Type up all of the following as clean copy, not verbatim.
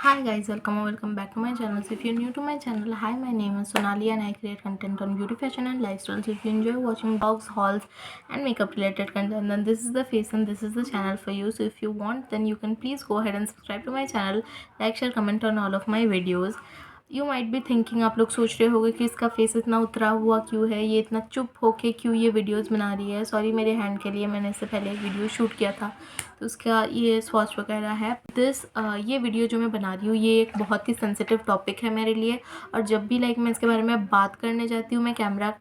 Hi guys, welcome or welcome back to my channel. So if you're new to my channel, hi, my name is Sonali and I create content on beauty, fashion and lifestyle. So if you enjoy watching vlogs, hauls and makeup related content, then this is the face and this is the channel for you. So if you want, then you can please go ahead and subscribe to my channel, like, share, comment on all of my videos. You might be thinking, आप लोग सोच रहे होंगे कि इसका face इतना उतरा हुआ क्यों है, ये इतना चुप होके क्यों ये वीडियोस बना रही है. सॉरी, मेरे हैंड के लिए मैंने इससे पहले एक वीडियो शूट किया था तो उसका ये स्वॉच वगैरह है. ये वीडियो जो मैं बना रही हूँ ये एक बहुत ही सेंसिटिव टॉपिक है मेरे लिए. और जब भी मैं इसके बारे में बात करने जाती हूँ, मैं कैमरा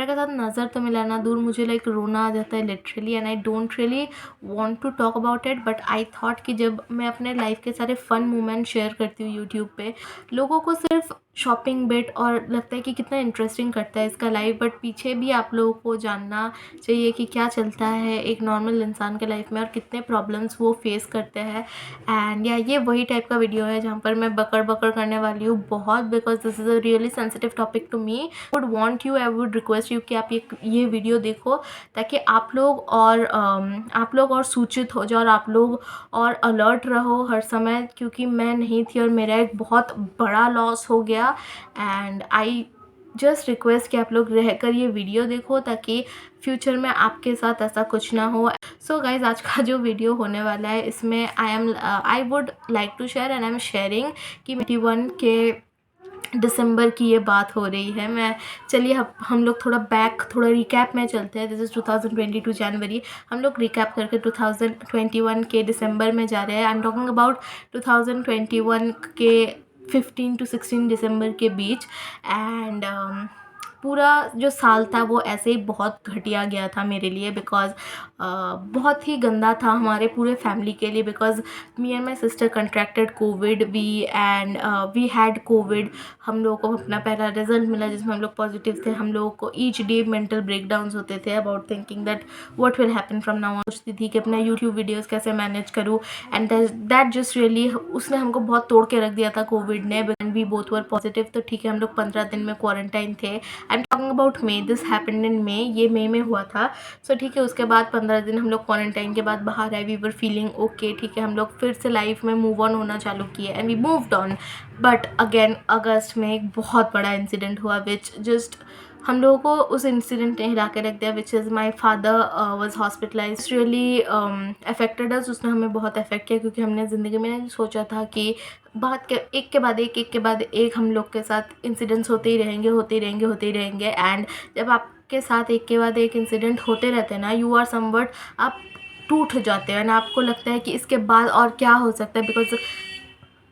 के साथ नज़र तो मिलाना दूर, मुझे रोना आ जाता है literally. And I don't really want to talk about it, but I thought कि जब मैं अपने लाइफ के सारे फ़न मोमेंट शेयर करती हूँ यूट्यूब पे, लोगों को सिर्फ शॉपिंग बिट और लगता है कि कितना इंटरेस्टिंग करता है इसका लाइफ, बट पीछे भी आप लोगों को जानना चाहिए कि क्या चलता है एक नॉर्मल इंसान के लाइफ में और कितने प्रॉब्लम्स वो फेस करते हैं. एंड ये वही टाइप का वीडियो है जहाँ पर मैं बकड़ करने वाली हूँ बहुत, because this is a really sensitive topic to me. I would request you कि आप ये वीडियो देखो ताकि आप लोग और सूचित हो जाओ और आप लोग और अलर्ट रहो हर समय, क्योंकि मैं नहीं थी और मेरा एक बहुत बड़ा लॉस हो गया. एंड आई जस्ट रिक्वेस्ट कि आप लोग रहकर ये वीडियो देखो ताकि फ्यूचर में आपके साथ ऐसा कुछ ना हो. सो गाइज, आज का जो वीडियो होने वाला है इसमें I would like to share and I am sharing कि 21 के दिसंबर की ये बात हो रही है. चलिए हम लोग थोड़ा रिकैप में चलते हैं. दिस इज़ 2022 जनवरी. हम लोग रिकैप करके 2021 के दिसंबर में जा रहे हैं. आई एम टॉकिंग अबाउट 2021 के 15 to 16 दिसंबर के बीच. एंड पूरा जो साल था वो ऐसे ही बहुत घटिया गया था मेरे लिए, बिकॉज बहुत ही गंदा था हमारे पूरे फैमिली के लिए. Because me and my sister contracted covid we had covid. हम लोगों को अपना पहला रिजल्ट मिला जिसमें हम लोग पॉजिटिव थे. हम लोगों को ईच डे मेंटल ब्रेकडाउन्स होते थे about thinking that what will happen from now on. सोचती थी कि अपना यूट्यूब वीडियोज़ कैसे मैनेज करूँ. एंड दैट जस्ट रियली उसने हमको बहुत तोड़ के रख दिया था कोविड ने. And we both were positive. तो ठीक है, हम लोग 15 दिन में क्वारंटाइन थे. I am talking about May. This happened in May. ये मई में हुआ था. सो ठीक है, उसके बाद 15 दिन हम लोग क्वारंटाइन के बाद बाहर आए. We were feeling okay. ठीक है, हम लोग फिर से लाइफ में मूव ऑन होना चालू किए and we moved on. But again अगस्त में एक बहुत बड़ा इंसिडेंट हुआ विच जस्ट हम लोगों को उस इंसिडेंट ने हिला के रख दिया. Which is my father was hospitalise. Really affected us. उसने हमें बहुत अफेक्ट किया क्योंकि हमने ज़िंदगी में सोचा था कि एक के बाद एक हम लोग के साथ इंसिडेंट्स होते ही रहेंगे. एंड जब आपके साथ एक के बाद एक इंसिडेंट होते रहते हैं ना, यू आर समवट, आप टूट जाते हैं. ना आपको लगता है कि इसके बाद और क्या हो सकता है,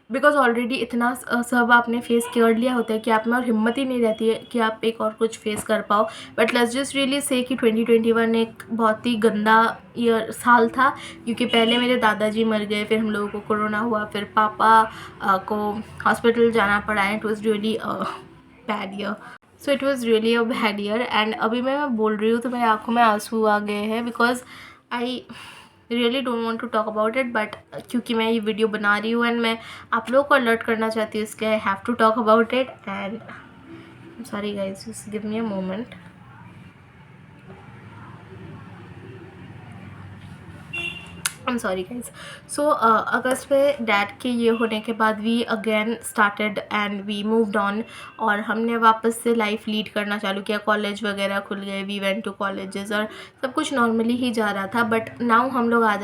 बिकॉज ऑलरेडी इतना सब आपने फेस कर लिया होता है कि आप में और हिम्मत ही नहीं रहती है कि आप एक और कुछ फेस कर पाओ. But let's just really say कि 2021 एक बहुत ही गंदा साल था, क्योंकि पहले मेरे दादाजी मर गए, फिर हम लोगों को कोरोना हुआ, फिर पापा को हॉस्पिटल जाना पड़ा. It was really bad year. So it was really a bad year. And अभी मैं बोल रही हूँ तो मेरी आँखों में आंसू आ गए हैं, because I really don't want to talk about it. But क्योंकि मैं ये वीडियो बना रही हूँ एंड मैं आप लोगों को अलर्ट करना चाहती हूँ, इसलिए I have to talk about it. And sorry guys, just give me a moment. I am sorry guys. So अगस्त में डैड के ये होने के बाद we again started and we moved on. और हमने वापस से लाइफ लीड करना चालू किया. कॉलेज वगैरह खुल गए, वी वेंट टू कॉलेजेस और सब कुछ नॉर्मली ही जा रहा था. बट नाउ हम लोग आ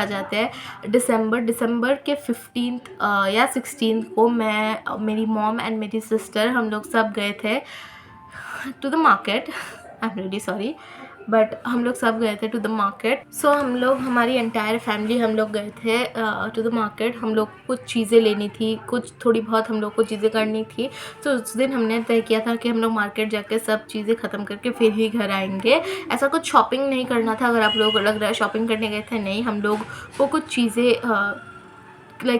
जाते हैं दिसंबर के 15th या 16th को मैं, मेरी मॉम एंड मेरी सिस्टर, हम लोग सब गए थे to the market. I am really sorry, but हम लोग सब गए थे टू द मार्केट. सो हम लोग, हमारी एंटायर फैमिली हम लोग गए थे टू द मार्केट. हम लोग कुछ चीज़ें लेनी थी, कुछ थोड़ी बहुत हम लोग को चीज़ें करनी थी. तो उस दिन हमने तय किया था कि हम लोग मार्केट जाके सब चीज़ें ख़त्म करके फिर ही घर आएंगे. ऐसा कुछ शॉपिंग नहीं करना था. अगर आप लोगों को लग रहा है शॉपिंग करने गए थे, नहीं, हम लोग को कुछ चीज़ें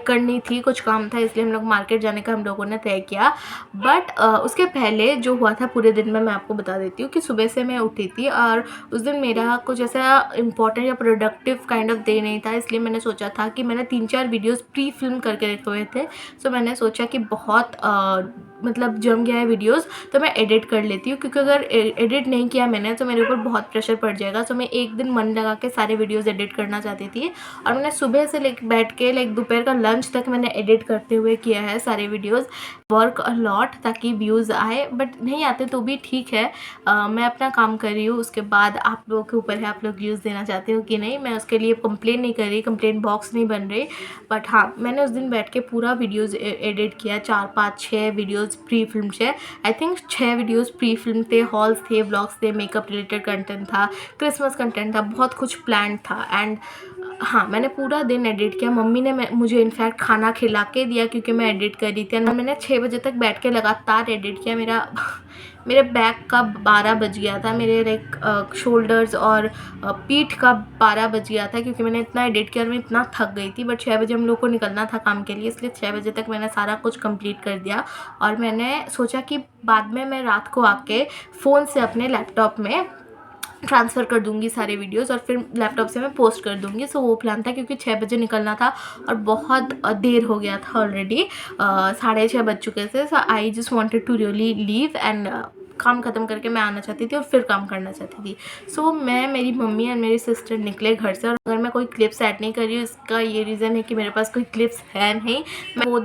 करनी थी, कुछ काम था, इसलिए हम लोग मार्केट जाने का हम लोगों ने तय किया. बट उसके पहले जो हुआ था पूरे दिन में मैं आपको बता देती हूँ कि सुबह से मैं उठी थी और उस दिन मेरा कुछ ऐसा इम्पोर्टेंट या प्रोडक्टिव काइंड ऑफ डे नहीं था. इसलिए मैंने सोचा था कि मैंने 3-4 वीडियोज़ प्री फिल्म करके रखे हुए थे. सो मैंने सोचा कि बहुत मतलब जम गया है वीडियोस तो मैं एडिट कर लेती हूँ, क्योंकि अगर एडिट नहीं किया मैंने तो मेरे ऊपर बहुत प्रेशर पड़ जाएगा। तो मैं एक दिन मन लगा के सारे वीडियोस एडिट करना चाहती थी, और मैंने सुबह से बैठ के दोपहर का लंच तक मैंने एडिट करते हुए किया है सारे वीडियोस। वर्क अ लॉट ताकि व्यूज़ आए, बट नहीं आते तो भी ठीक है। मैं अपना काम कर रही हूँ, उसके बाद आप लोगों के ऊपर है, आप लोग व्यूज़ देना चाहते हो कि नहीं। मैं उसके लिए कंप्लेन नहीं कर रही, कंप्लेन बॉक्स नहीं बन रही, बट हाँ मैंने उस दिन बैठ के पूरा वीडियोज़ एडिट किया। 4 5 6 वीडियोज़ प्री फिल्म थे, I think 6 videos pre film थे, हॉल्स थे, व्लॉग्स थे, मेकअप रिलेटेड कंटेंट था, क्रिसमस कंटेंट था, बहुत कुछ प्लान था। एंड हाँ मैंने पूरा दिन एडिट किया। मम्मी ने मुझे इनफैक्ट खाना खिला के दिया क्योंकि मैं एडिट कर रही थी। और मैंने 6 बजे तक बैठ के लगातार एडिट किया। मेरे बैक का 12 बज गया था, मेरे शोल्डर्स और पीठ का 12 बज गया था, क्योंकि मैंने इतना एडिट किया और मैं इतना थक गई थी। बट 6 बजे हम लोग को निकलना था काम के लिए, इसलिए 6 बजे तक मैंने सारा कुछ कंप्लीट कर दिया। और मैंने सोचा कि बाद में मैं रात को आके फ़ोन से अपने लैपटॉप में ट्रांसफ़र कर दूंगी सारे वीडियोस, और फिर लैपटॉप से मैं पोस्ट कर दूंगी। सो वो प्लान था, क्योंकि 6 बजे निकलना था और बहुत देर हो गया था ऑलरेडी, 6:30 बज चुके थे। So I just wanted to really leave and काम ख़त्म करके मैं आना चाहती थी और फिर काम करना चाहती थी। सो मैं, मेरी मम्मी और मेरी सिस्टर निकले घर से। और अगर मैं कोई क्लिप्स ऐड नहीं कर रही हूँ, इसका ये रीज़न है कि मेरे पास कोई क्लिप्स है नहीं। मैं वो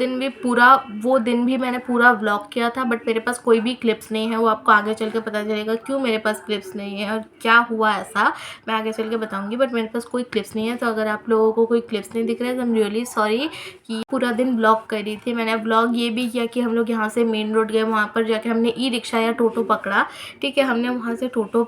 दिन भी मैंने पूरा व्लॉग किया था, बट मेरे पास कोई भी क्लिप्स नहीं है। वो आपको आगे चल के पता चलेगा क्यों मेरे पास क्लिप्स नहीं है और क्या हुआ ऐसा, मैं आगे चल के बताऊँगी। बट मेरे पास कोई क्लिप्स नहीं है, तो अगर आप लोगों को कोई क्लिप्स नहीं दिख रहे तो आई एम रियली सॉरी। कि पूरा दिन व्लॉग कर रही थी मैंने। व्लॉग ये भी किया कि हम लोग यहाँ से मेन रोड गए, वहाँ पर जाके हमने ई रिक्शा या टोटो पकड़ा, ठीक है। हमने वहाँ से टोटो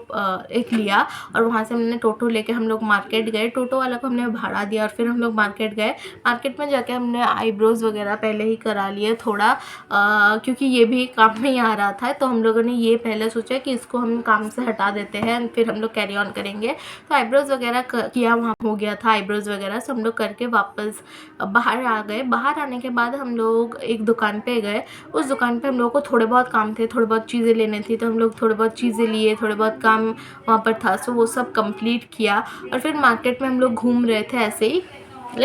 एक लिया, और वहाँ से हमने टोटो लेके हम लोग मार्केट गए। टोटो वाला को हमने भाड़ा दिया और फिर हम लोग मार्केट गए। मार्केट में जाके हमने आईब्रोज़ वगैरह पहले ही करा लिए थोड़ा, क्योंकि ये भी काम नहीं आ रहा था। तो हम लोगों ने ये पहले सोचा कि इसको हम काम से हटा देते हैं, फिर हम लोग कैरी ऑन करेंगे। तो आईब्रोज़ वगैरह किया, वहाँ हो गया था आईब्रोज़ वगैरह, सब हम लोग करके वापस बाहर आ गए। बाहर आने के बाद हम लोग एक दुकान पे गए। उस दुकान पे हम लोग को थोड़े बहुत काम थे, थोड़ी बहुत चीज़ें लेनी थी, तो हम लोग थोड़े बहुत चीज़ें लिए, थोड़े बहुत काम वहाँ पर था। सो वो सब कंप्लीट किया, और फिर मार्केट में हम लोग घूम रहे थे ऐसे ही,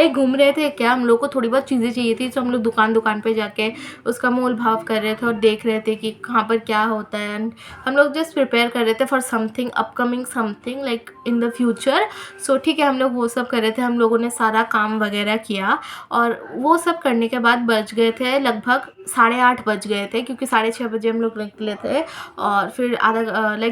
घूम रहे थे क्या, हम लोग को थोड़ी बहुत चीज़ें चाहिए थी। तो हम लोग दुकान पे जाके उसका मोल भाव कर रहे थे और देख रहे थे कि कहाँ पर क्या होता है। एंड हम लोग जस्ट प्रिपेयर कर रहे थे for something upcoming, something like in the future. So ठीक है, हम लोग वो सब कर रहे थे। हम लोगों ने सारा काम वगैरह किया, और वो सब करने के बाद बज गए थे लगभग 8:30 बज गए थे, क्योंकि 6:30 बजे हम लोग निकले थे। और फिर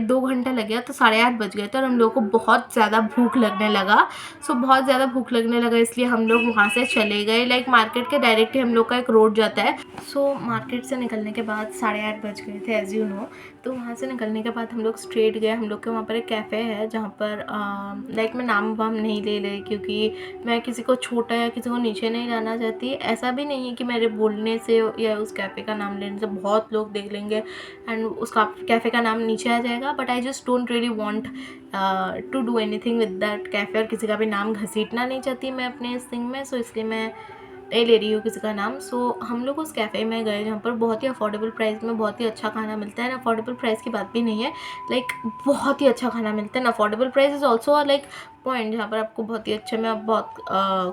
2 घंटा लग गया, तो 8:30 बज गए थे। और हम लोग को बहुत ज़्यादा भूख लगने लगा। सो बहुत ज़्यादा भूख लगने लगा, इसलिए हम लोग वहाँ से चले गए। मार्केट के डायरेक्ट ही हम लोग का एक रोड जाता है। सो मार्केट से निकलने के बाद 8:30 बज गए थे, एज़ यू नो। तो वहाँ से निकलने के बाद हम लोग स्ट्रेट गए। हम लोग के वहाँ पर एक कैफ़े है, जहाँ पर मैं नाम वाम नहीं ले रही, क्योंकि मैं किसी को छोटा या किसी को नीचे नहीं लाना चाहती। ऐसा भी नहीं है कि मेरे बोलने से या उस कैफ़े का नाम लेने से बहुत लोग देख लेंगे एंड उसका कैफ़े का नाम नीचे आ जाएगा। But I just don't really want to do anything with that cafe, और किसी का भी नाम घसीटना नहीं चाहती मैं अपने इस थिंग में। सो इसलिए मैं नहीं ले रही हूँ किसी का नाम। सो हम लोग उस कैफ़े में गए, जहाँ पर बहुत ही अफोर्डेबल प्राइस में बहुत ही अच्छा खाना मिलता है। अफोर्डेबल प्राइस की बात भी नहीं है, बहुत ही अच्छा खाना मिलता है। Affordable price is also point, जहाँ पर आपको बहुत ही अच्छे में बहुत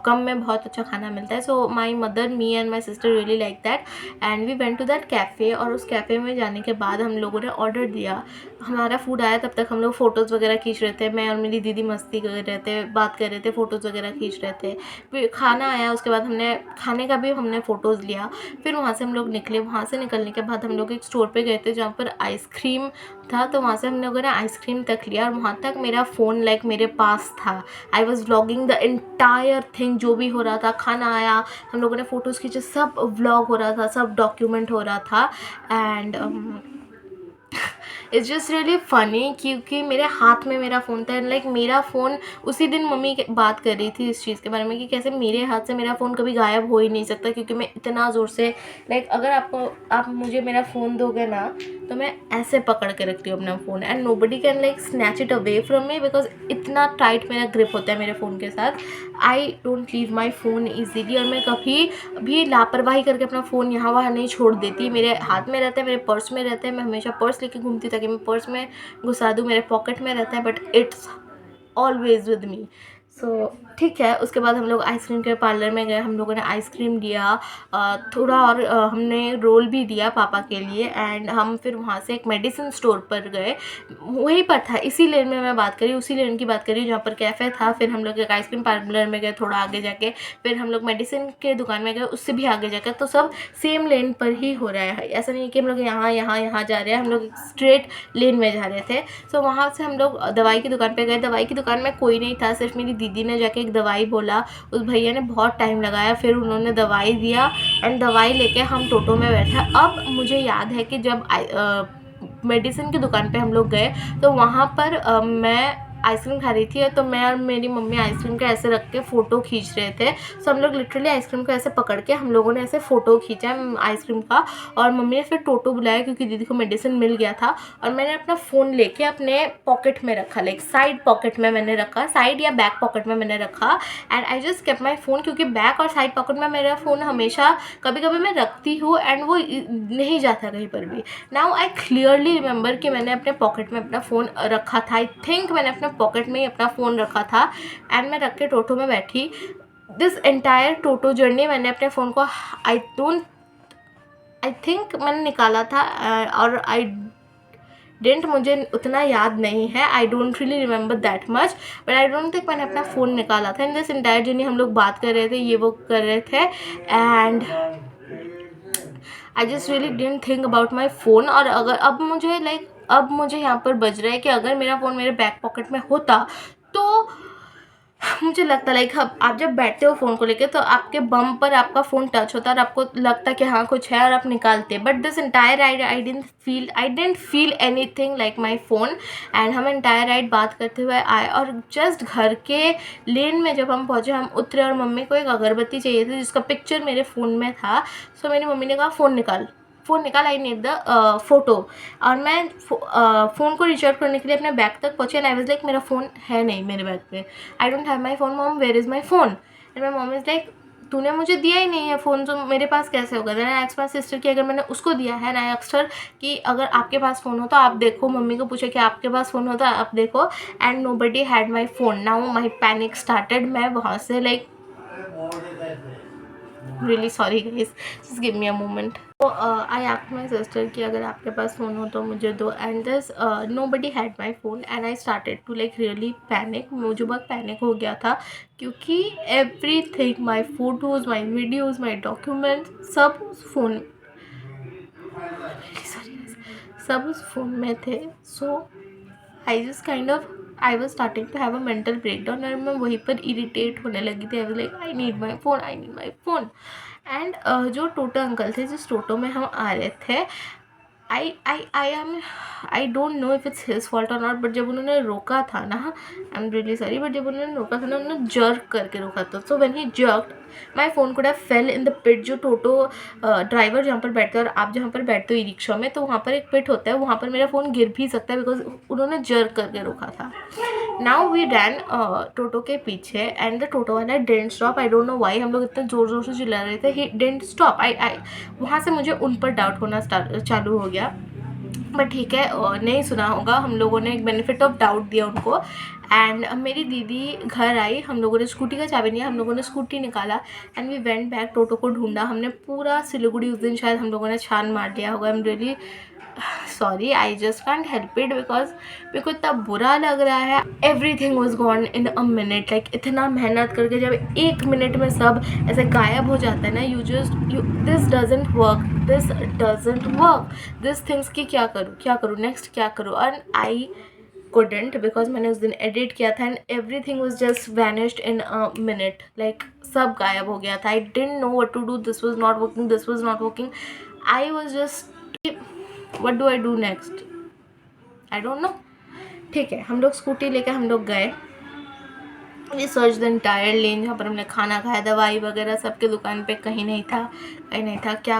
कम में बहुत अच्छा खाना मिलता है। So my mother, me and my sister really like that, and we went to that cafe. और उस कैफ़े में जाने के बाद हम लोगों ने ऑर्डर दिया। हमारा फूड आया, तब तक हम लोग फ़ोटोज़ वगैरह खींच रहे थे। मैं और मेरी दीदी मस्ती कर रहे थे, बात कर रहे थे, फ़ोटोज़ वगैरह खींच रहे थे। फिर खाना आया, उसके बाद हमने खाने का भी हमने फ़ोटोज़ लिया। फिर वहाँ से हम लोग निकले। वहाँ से निकलने के बाद हम लोग एक स्टोर पे गए थे, जहाँ पर आइसक्रीम था। तो वहाँ से हम लोगों ने आइसक्रीम तक लिया, और वहाँ तक मेरा फ़ोन मेरे पास था। I was vlogging the entire thing, जो भी हो रहा था। खाना आया, हम लोगों ने फ़ोटोज़ खींचे, सब व्लॉग हो रहा था, सब डॉक्यूमेंट हो रहा था। And it's just really funny, क्योंकि मेरे हाथ में मेरा फ़ोन था। मेरा फ़ोन, उसी दिन मम्मी बात कर रही थी इस चीज़ के बारे में कि कैसे मेरे हाथ से मेरा फ़ोन कभी गायब हो ही नहीं सकता, क्योंकि मैं इतना ज़ोर से अगर आप मुझे मेरा फ़ोन दोगे ना, तो मैं ऐसे पकड़ के रखती हूँ अपना phone, and nobody can snatch it away from me, because इतना टाइट मेरा ग्रिप होता है मेरे फ़ोन के साथ। I don't leave my phone easily, और मैं कभी भी लापरवाही करके अपना फ़ोन यहाँ वहाँ नहीं छोड़ देती। मेरे हाथ में रहता है, मेरे पर्स में रहता है। मैं हमेशा पर्स लेके घूमती, ताकि मैं पर्स में घुसा दूँ, मेरे पॉकेट में रहता है, but it's always with me. So ठीक है। उसके बाद हम लोग आइसक्रीम के पार्लर में गए, हम लोगों ने आइसक्रीम लिया, थोड़ा और हमने रोल भी दिया पापा के लिए। एंड हम फिर वहाँ से एक मेडिसिन स्टोर पर गए, वहीं पर था, इसी लेन में मैं बात करी, उसी लेन की बात करी जहाँ पर कैफ़े था। फिर हम लोग एक आइसक्रीम पार्लर में गए थोड़ा आगे जाके, फिर हम लोग मेडिसिन के दुकान में गए उससे भी आगे जाकर। तो सब सेम लेन पर ही हो रहा है, ऐसा नहीं कि हम लोग यहाँ यहाँ यहाँ जा रहे हैं, हम लोग स्ट्रेट लेन में जा रहे थे। सो वहाँ से हम लोग दवाई की दुकान पे गए। दवाई की दुकान में कोई नहीं था, सिर्फ मेरी दीदी ने जाके एक दवाई बोला, उस भैया ने बहुत टाइम लगाया, फिर उन्होंने दवाई दिया एंड दवाई लेके हम टोटो में बैठे। अब मुझे याद है कि जब मेडिसिन की दुकान पे हम लोग गए तो वहाँ पर मैं आइसक्रीम खा रही थी, तो मैं और मेरी मम्मी आइसक्रीम को ऐसे रख के फ़ोटो खींच रहे थे। सो हम लोग लिटरली आइसक्रीम को ऐसे पकड़ के हम लोगों ने ऐसे फ़ोटो खींचा आइसक्रीम का। और मम्मी ने फिर टोटो बुलाया क्योंकि दीदी को मेडिसिन मिल गया था। और मैंने अपना फ़ोन लेके अपने पॉकेट में रखा, लाइक साइड पॉकेट में मैंने रखा, साइड या बैक पॉकेट में मैंने रखा। And I just kept my phone, क्योंकि बैक और साइड पॉकेट में मेरा फ़ोन हमेशा कभी कभी मैं रखती हूँ एंड वो नहीं जाता कहीं पर भी। नाउ आई क्लियरली रिमेंबर कि मैंने अपने पॉकेट में अपना फ़ोन रखा था। आई थिंक मैंने अपने पॉकेट में ही अपना फ़ोन रखा था। एंड मैं रख के टोटो में बैठी। दिस एंटायर टोटो जर्नी मैंने अपने फ़ोन को आई थिंक मैंने निकाला था, और मुझे उतना याद नहीं है, आई don't really remember that much, but I don't think मैंने अपना फ़ोन निकाला था। इन दिस एंटायर जर्नी हम लोग बात कर रहे थे, ये वो कर रहे थे, and I just really didn't think about my phone. और अगर अब मुझे यहाँ पर बज रहा है कि अगर मेरा फ़ोन मेरे बैक पॉकेट में होता तो मुझे लगता लाइक आप जब बैठते हो फ़ोन को लेके तो आपके बम पर आपका फ़ोन टच होता है और आपको लगता कि हाँ कुछ है और आप निकालते। But this entire ride I didn't feel anything like my phone. And हम एंटायर राइड बात करते हुए आए, और जस्ट घर के लेन में जब हम पहुँचे हम उतरे, और मम्मी को एक अगरबत्ती चाहिए थी जिसका पिक्चर मेरे फ़ोन में था। सो मेरी मम्मी ने कहा फ़ोन निकाल, आई नीड द फ़ोटो। और मैं फ़ोन को रिचार्ज करने के लिए अपने बैग तक पहुँची, एंड आई वाज लाइक मेरा फ़ोन है नहीं मेरे बैग पे, I don't have my phone, mom where is my phone. And my mom is like तूने मुझे दिया ही नहीं है फ़ोन, तो मेरे पास कैसे होगा। Then I asked my sister कि अगर मैंने उसको दिया है, एंड आई आस्क्ड हर कि अगर आपके पास फ़ोन हो तो आप देखो, मम्मी को पूछे कि आपके पास फ़ोन हो तो आप देखो, and nobody had my phone. Now my panic started. मैं वहाँ से like really sorry guys, just give me a moment. तो आई आस्क्ड माई सिस्टर कि अगर आपके पास फ़ोन हो तो मुझे दो, and this nobody had my phone, and I started to like really panic. मुझे बहुत पैनिक हो गया था क्योंकि everything, my photos, my videos, my documents, सब उस फ़ोन सब उस फ़ोन में थे। So I just kind of I was starting to have a mental breakdown, और मैं वहीं पर इरिटेट होने लगी थी। I was like I need my phone. And जो टोटो अंकल थे जिस टोटो में हम आ रहे थे, आई don't know if it's his fault और नॉट, बट जब उन्होंने रोका था ना, आई एम रियली सॉरी, बट जब उन्होंने रोका था ना, उन्होंने जर्क करके रोका था। So when he jerked my phone could have fell in the pit. जो टोटो ड्राइवर जहाँ पर बैठते हैं और आप जहाँ पर बैठते हो ई रिक्शा में, तो वहाँ पर एक पिट होता है, वहाँ पर मेरा फ़ोन गिर भी सकता है बिकॉज उन्होंने जर्क करके रोका था। नाउ वी रैन टोटो के पीछे, एंड द टोटो वाला didn't stop. I don't know why, हम लोग इतने ज़ोर ज़ोर से चिल्ला रहे थे, ही डिडंट स्टॉप। आई वहाँ से मुझे उन पर डाउट होना चालू हो गया। बट ठीक है, नहीं सुना होगा, हम लोगों ने एक बेनिफिट ऑफ डाउट दिया उनको। एंड मेरी दीदी घर आई, हम लोगों ने स्कूटी का चाबी लिया, हम लोगों ने स्कूटी निकाला, एंड वी वेंट बैक। टोटो को ढूंढा हमने पूरा सिलीगुड़ी, उस दिन शायद हम लोगों ने छान मार दिया होगा। आई am really sorry, I just can't help it because मेरे को इतना बुरा लग रहा है। Everything was gone in a minute. Like इतना मेहनत करके जब 1 मिनट में सब ऐसे गायब हो जाता है ना, this doesn't work, this things की क्या करूँ नेक्स्ट क्या करूँ। और आई couldn't बिकॉज मैंने उस दिन एडिट किया था, and everything was just vanished in a minute. Like सब गायब हो गया था। I didn't know what to do, this was not working. I was just what do I do next, I don't know. ठीक है, हम लोग स्कूटी लेकर हम लोग गए, we search the entire lane जहाँ पर हमने खाना खाया, दवाई वगैरह सबके दुकान पे कहीं नहीं था। क्या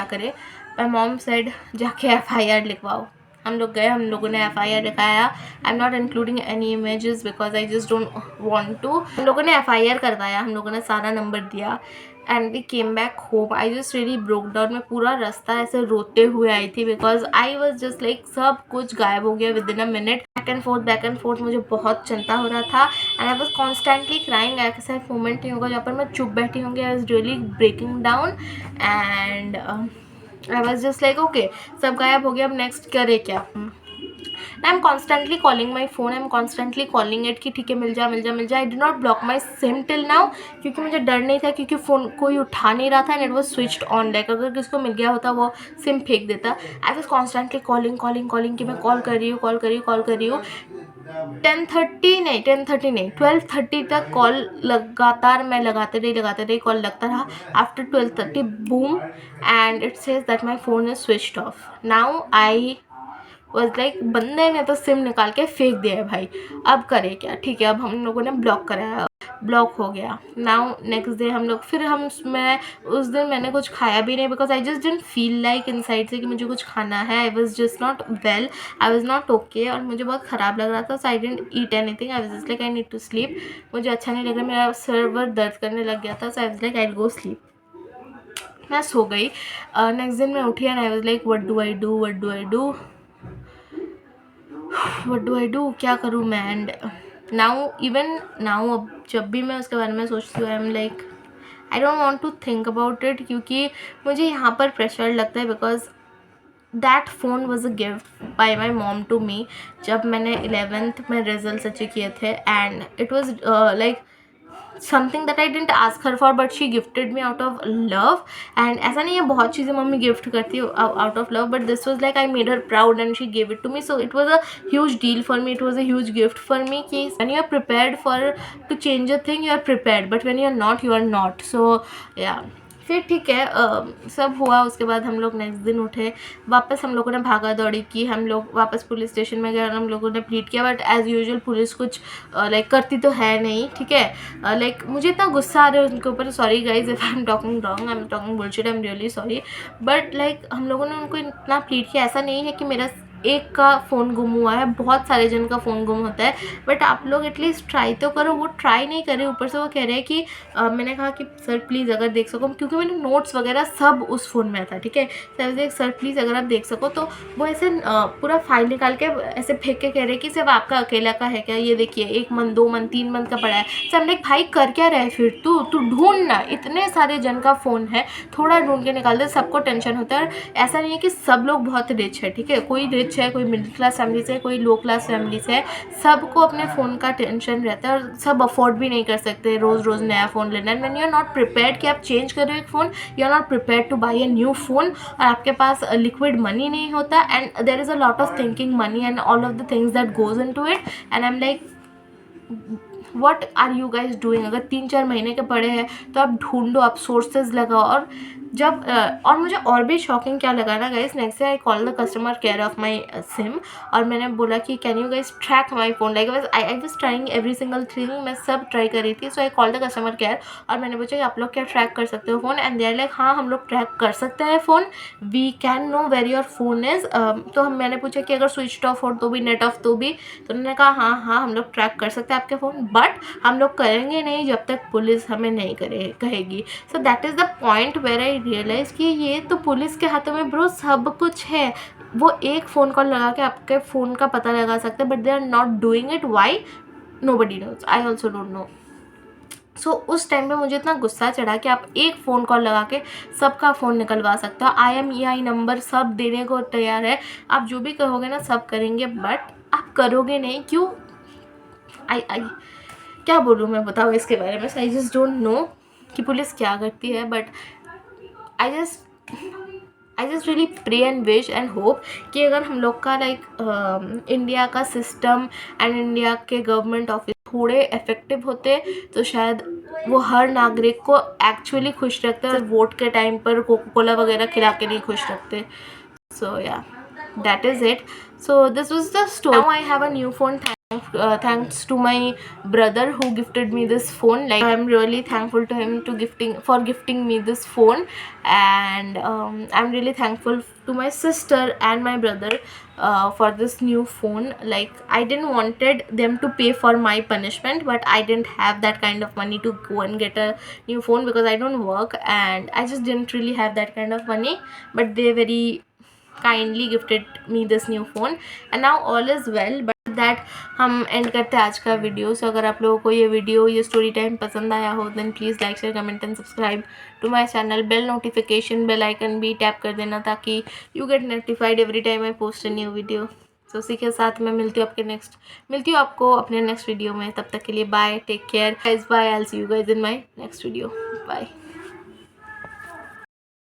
करे। माई मॉम सेड जाके FIR लिखवाओ। हम लोग गए, हम लोगों ने FIR लिखाया। I am not including any images because I just don't want to. हम लोगों ने FIR करवाया, हम लोगों ने सारा नंबर दिया, and we came back home. I just really broke down. मैं पूरा रास्ता ऐसे रोते हुए आई थी because I was just like सब कुछ गायब हो गया within a minute. Back and forth मुझे बहुत चिंता हो रहा था and I was constantly crying. ऐसा एक मोमेंट नहीं होगा जहाँ पर मैं चुप बैठी होंगी। I was really breaking down and I was just like okay, सब गायब हो गया, अब नेक्स्ट करे क्या। I am constantly calling my phone, I am constantly calling it कि ठीक है मिल जा मिल जा मिल जा। I did not block my SIM till now, क्योंकि मुझे डर नहीं था, क्योंकि फ़ोन कोई उठा नहीं रहा था and it was switched on. Like अगर किसको मिल गया होता वो सिम फेंक देता। आई was constantly calling calling calling कि मैं कॉल कर रही हूँ कॉल कर रही हूँ कॉल कर रही हूँ। 10:30 नहीं 12:30 तक कॉल लगातार मैं लगाते रही कॉल लगता रहा। After 12:30 boom and it says that my phone is switched off. Now I was like बंदे ने तो सिम निकाल के फेंक दिया है भाई, अब करे क्या। ठीक है, अब हम लोगों ने ब्लॉक कराया, ब्लॉक हो गया। नाउ नेक्स्ट डे हम लोग फिर मैं उस दिन मैंने कुछ खाया भी नहीं, because I just didn't feel like inside से कि मुझे कुछ खाना है। I was just not well, I was not okay और मुझे बहुत ख़राब लग रहा था। So I didn't eat anything, I was just like I need to sleep. मुझे अच्छा नहीं लग रहा, मेरा सर वर दर्द करने लग गया था। So I was like I go sleep. मैं सो गई। नेक्स्ट दिन मैं उठी and I was like what do I do what do I do what do I do, क्या करूँ मैं। एंड नाउ अब जब भी मैं उसके बारे में सोचती हूँ I am like I don't want to think about it, क्योंकि मुझे यहाँ पर प्रेशर लगता है because that phone was a gift by my mom to me जब मैंने 11th में रिजल्ट अच्छे किए थे। And it was like something that I didn't ask her for but she gifted me out of love. एंड ऐसा नहीं है बहुत चीज़ें मम्मी गिफ्ट करती है out of love, but this was like I made her proud and she gave it to me. So it was a huge deal for me, it was a huge gift for me कि when you are prepared for to change a thing you are prepared, but when you are not you are not. So yeah, फिर ठीक है सब हुआ। उसके बाद हम लोग नेक्स्ट दिन उठे, वापस हम लोगों ने भागा दौड़ी की, हम लोग वापस पुलिस स्टेशन में गए और हम लोगों ने प्लीड किया। बट एज़ यूजुअल पुलिस कुछ लाइक करती तो है नहीं। ठीक है, लाइक मुझे इतना गुस्सा आ रहा है उनके ऊपर। Sorry guys if I am talking wrong, I am talking bullshit, I am really sorry. But like हम लोगों ने उनको इतना प्लीड किया। ऐसा नहीं है कि मेरा एक का फ़ोन गुम हुआ है, बहुत सारे जन का फ़ोन गुम होता है। बट आप लोग एटलीस्ट ट्राई तो करो। वो ट्राई नहीं करे, ऊपर से वो कह रहे हैं कि मैंने कहा कि सर प्लीज़ अगर देख सको, क्योंकि मेरे नोट्स वगैरह सब उस फ़ोन में था। ठीक है, सर प्लीज़ अगर आप देख सको। तो वो ऐसे पूरा फाइल निकाल के ऐसे फेंक के कह रहे हैं कि सिर्फ आपका अकेला का है क्या, ये देखिए 1 मंथ 2 मंथ 3 मंथ का पड़ा है। सर लाइक भाई कर क्या रहे फिर तू ढूंढ ना, इतने सारे जन का फ़ोन है, थोड़ा ढूंढ के निकाल दे। सबको टेंशन होता है और ऐसा नहीं है कि सब लोग बहुत रिच है। ठीक है, कोई रिच है, कोई मिडिल क्लास फैमिली से है, कोई लो क्लास फैमिली से है, सबको अपने फ़ोन का टेंशन रहता है और सब अफोर्ड भी नहीं कर सकते रोज़ रोज़ नया फ़ोन लेना। And when you are not prepared कि आप चेंज करो एक phone, you are not prepared to buy a new phone, और आपके पास लिक्विड मनी नहीं होता and there is a lot of thinking money and all of the things that goes into it. And I am like what are you guys doing. अगर 3-4 महीने के पड़े हैं तो आप ढूंढो, आप सोर्सेज लगाओ। और जब और मुझे और भी शॉकिंग क्या लगा ना guys, next day I call the customer care of my SIM और मैंने बोला कि can you guys track my phone. Like I was trying every single thing, मैं सब ट्राई कर रही थी। So I call the customer care और मैंने पूछा कि आप लोग क्या ट्रैक कर सकते हो phone. And they are like हाँ हम लोग ट्रैक कर सकते हैं phone, we can know where your phone is. तो मैंने पूछा कि अगर स्विच ऑफ हो तो भी, नेट ऑफ तो भी। तो उन्होंने कहा हाँ हम लोग ट्रैक कर सकते हैं आपके फ़ोन, बट हम लोग करेंगे नहीं जब तक पुलिस हमें नहीं कहेगी। So that is the point where I realise कि ये तो पुलिस के हाथों में ब्रो सब कुछ है। वो एक फ़ोन कॉल लगा के आपके फ़ोन का पता लगा सकते हैं, but they are not doing it. Why? Nobody knows, I also don't know. So उस टाइम पे मुझे इतना गुस्सा चढ़ा कि आप एक फ़ोन कॉल लगा के सबका फ़ोन निकलवा सकते हो। IMEI नंबर सब देने को तैयार है, आप जो भी कहोगे ना सब करेंगे, बट आप करोगे नहीं। क्यों? आई क्या बोलूँ मैं, बताओ इसके बारे में। आई जस्ट डोंट नो कि पुलिस क्या करती है, but I just really pray and wish and hope कि अगर हम लोग का लाइक इंडिया का सिस्टम एंड इंडिया के गवर्नमेंट ऑफिस थोड़े इफेक्टिव होते तो शायद वो हर नागरिक को एक्चुअली खुश रखते और वोट के टाइम पर कोका कोला वगैरह खिला के नहीं खुश रखते। सो या that is it. So this was the story. Now I have a new phone thanks to my brother who gifted me this phone. Like I'm really thankful to him for gifting me this phone. And I'm really thankful to my sister and my brother for this new phone. Like I didn't wanted them to pay for my punishment, but I didn't have that kind of money to go and get a new phone because I don't work and I just didn't really have that kind of money. But they very kindly gifted me this new phone and now all is well. But that हम and करते हैं आज का video. सो अगर आप लोगों को ये वीडियो, ये स्टोरी टाइम पसंद आया हो then please like share comment and subscribe to my channel. Bell notification bell icon भी टैप कर देना ताकि you get notified every time I post a new video. So इसी के साथ मैं मिलती हूँ आपको अपने नेक्स्ट वीडियो में। तब तक के लिए bye, take care guys, bye, I will see you guys in my next video, bye.